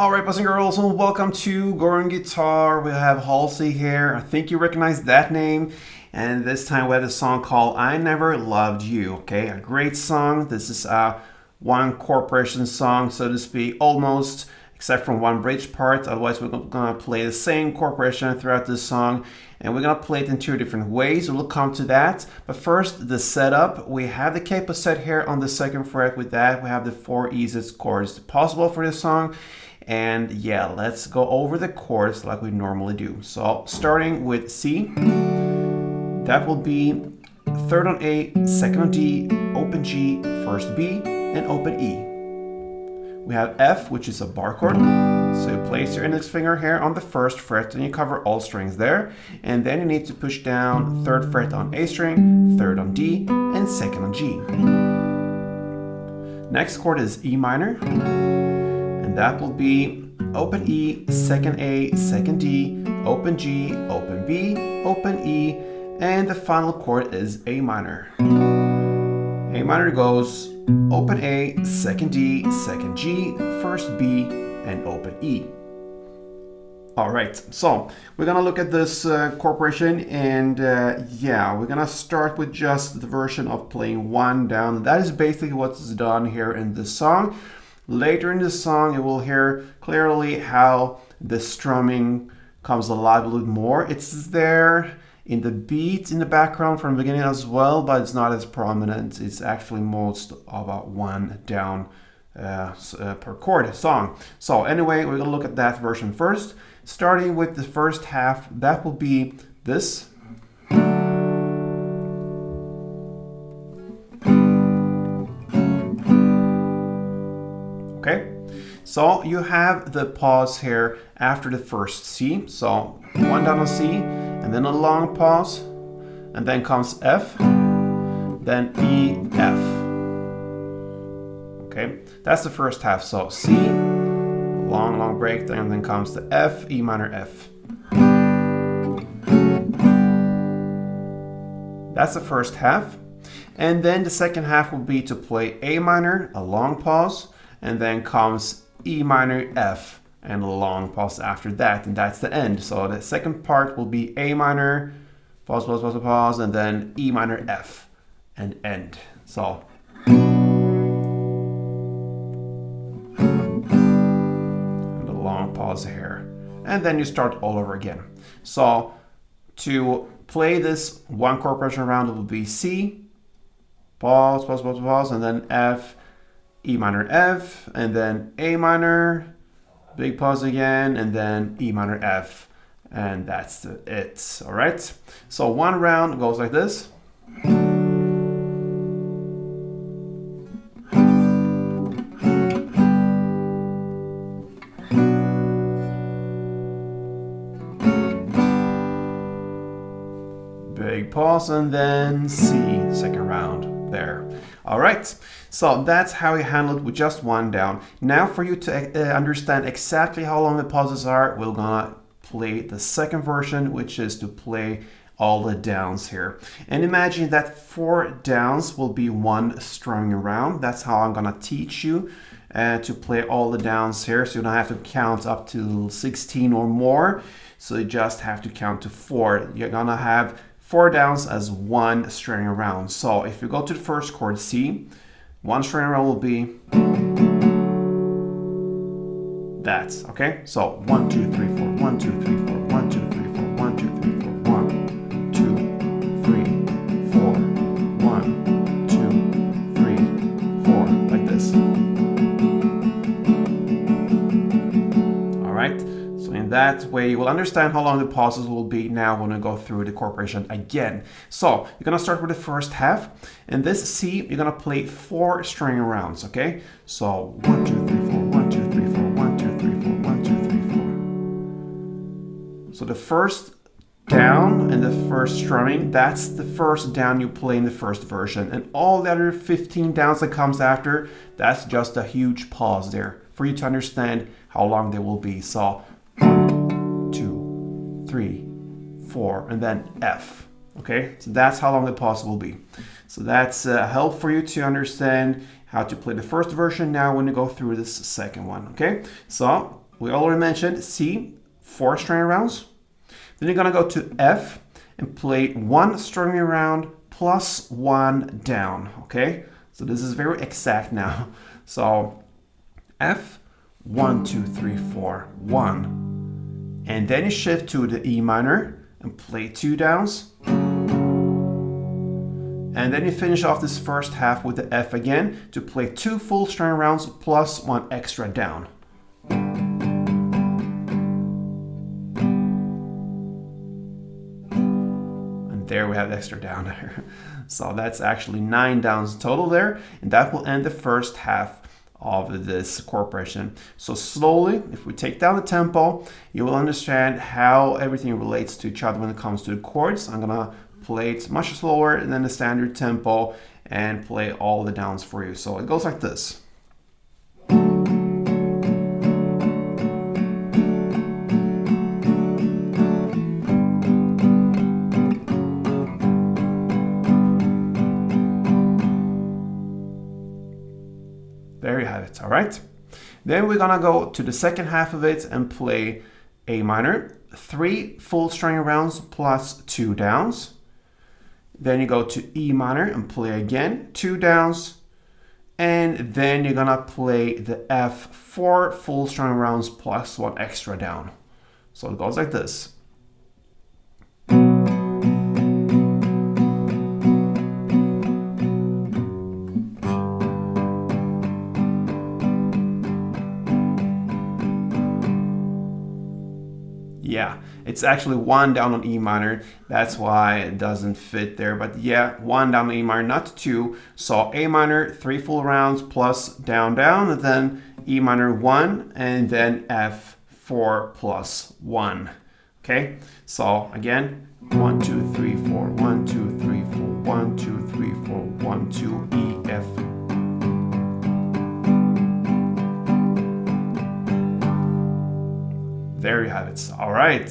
Alright, boys and girls, and welcome to Goran Guitar. We have Halsey here. I think you recognize that name. And this time we have a song called I Never Loved You. Okay, a great song. This is a one corporation song, so to speak, almost, except from one bridge part. Otherwise, we're gonna play the same corporation throughout this song. And we're gonna play it in two different ways. We'll come to that. But first, the setup. We have the capo set here on the second fret. With that, we have the four easiest chords possible for this song. And yeah, let's go over the chords like we normally do. So starting with C, that will be third on A, second on D, open G, first B, and open E. We have F, which is a bar chord. So you place your index finger here on the first fret and you cover all strings there. And then you need to push down third fret on A string, third on D, and second on G. Next chord is E minor. And that will be open E, second A, second D, open G, open B, open E, and the final chord is A minor. A minor goes open A, second D, second G, first B, and open E. Alright, so we're gonna look at this corporation, and yeah, we're gonna start with just the version of playing one down. That is basically what's done here in this song. Later in the song, you will hear clearly how the strumming comes alive a little more. It's there in the beat in the background from the beginning as well, but it's not as prominent. It's actually most of a one down per chord song. So anyway, we're gonna look at that version first. Starting with the first half, that will be this. Okay, so you have the pause here after the first C. So one down on C, and then a long pause, and then comes F, then E, F. Okay, that's the first half. So C, long break, and then comes the F, E minor, F. That's the first half. And then the second half will be to play A minor, a long pause, and then comes E minor, F, and a long pause after that, and that's the end. So the second part will be A minor, pause, pause, pause, pause, and then E minor, F, and end. So and a long pause here, and then you start all over again. So to play this one corporation round, it will be C, pause, pause, pause, pause, and then F, E minor, F, and then A minor, big pause again, and then E minor, F, and that's it. All right, so one round goes like this. Big pause, and then C, second round there. All right, so that's how you handle it with just one down. Now for you to understand exactly how long the pauses are, we're gonna play the second version, which is to play all the downs here. And imagine that 4 downs will be one strumming around. That's how I'm gonna teach you to play all the downs here. So you don't have to count up to 16 or more. So you just have to count to 4. You're gonna have 4 downs as one string around. So if you go to the first chord, C, one string around will be that, okay? So 1, 2, 3, 4, 1, 2, 3, 4, 1, 2, 3, 4, 1, 2, 3, 4, 1, 2, 3, 4, 1, 2, 3, 4, like this. All right? So in that way, you will understand how long the pauses will be now when we go through the corporation again. So you're gonna start with the first half, and this C, you're gonna play 4 string rounds, okay? So 1, 2, 3, 4, 1, 2, 3, 4, 1, 2, 3, 4, 1, 2, 3, 4. So the first down and the first strumming, that's the first down you play in the first version. And all the other 15 downs that comes after, that's just a huge pause there for you to understand how long they will be. So 1, 2, 3, 4, and then F. Okay, so that's how long the pause will be. So that's help for you to understand how to play the first version now when you go through this second one. Okay, so we already mentioned C, 4 string rounds. Then you're gonna go to F and play 1 string round plus 1 down, okay? So this is very exact now. So F, 1, 2, 3, 4, 1. And then you shift to the E minor and play 2 downs. And then you finish off this first half with the F again to play 2 full string rounds plus 1 extra down. And there we have the extra down there. So that's actually 9 downs total there, and that will end the first half of this chord progression. So slowly, if we take down the tempo, you will understand how everything relates to each other when it comes to the chords. I'm gonna play it much slower than the standard tempo and play all the downs for you. So it goes like this. There you have it, all right? Then we're gonna go to the second half of it and play A minor, 3 full string rounds plus 2 downs. Then you go to E minor and play again, 2 downs. And then you're gonna play the F, 4 full string rounds plus 1 extra down. So it goes like this. Yeah, it's actually 1 down on E minor. That's why it doesn't fit there. But yeah, 1 down on E minor, not 2. So A minor, 3 full rounds plus down, down, and then E minor 1, and then F 4 plus 1. Okay, so again, 1, 2, 3, 4, 1, 2, 3, 4, 1, 2, 3, 4, 1, 2, E, F. There you have it. All right.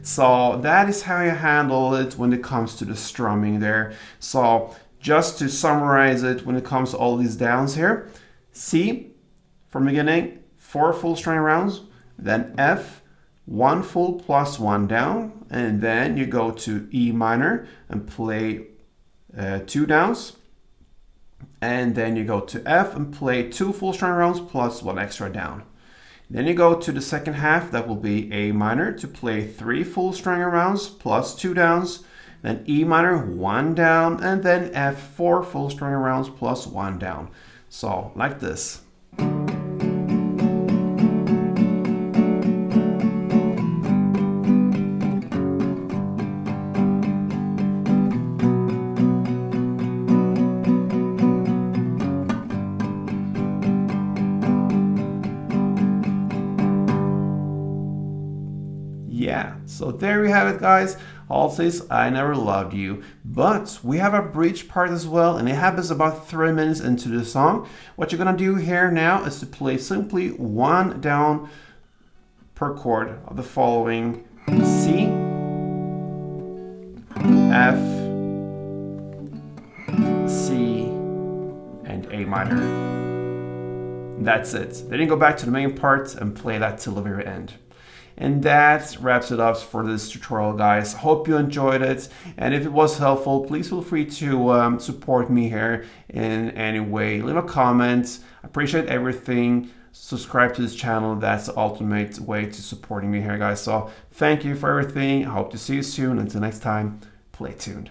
So that is how you handle it when it comes to the strumming there. So just to summarize it, when it comes to all these downs here, C from the beginning, 4 full string rounds, then F, 1 full plus 1 down, and then you go to E minor and play 2 downs, and then you go to F and play 2 full string rounds plus 1 extra down. Then you go to the second half, that will be A minor, to play 3 full string rounds plus 2 downs, then E minor, 1 down, and then F, 4 full string rounds plus 1 down. So like this. Yeah, so there we have it, guys. Halsey's I Never Loved You. But we have a bridge part as well, and it happens about 3 minutes into the song. What you're gonna do here now is to play simply 1 down per chord of the following: C, F, C, and A minor. That's it. Then you go back to the main part and play that till the very end. And that wraps it up for this tutorial, guys. Hope you enjoyed it, and if it was helpful, please feel free to support me here in any way. Leave a comment. I appreciate everything. Subscribe to this channel. That's the ultimate way to supporting me here, guys. So thank you for everything. I hope to see you soon. Until next time, play tuned.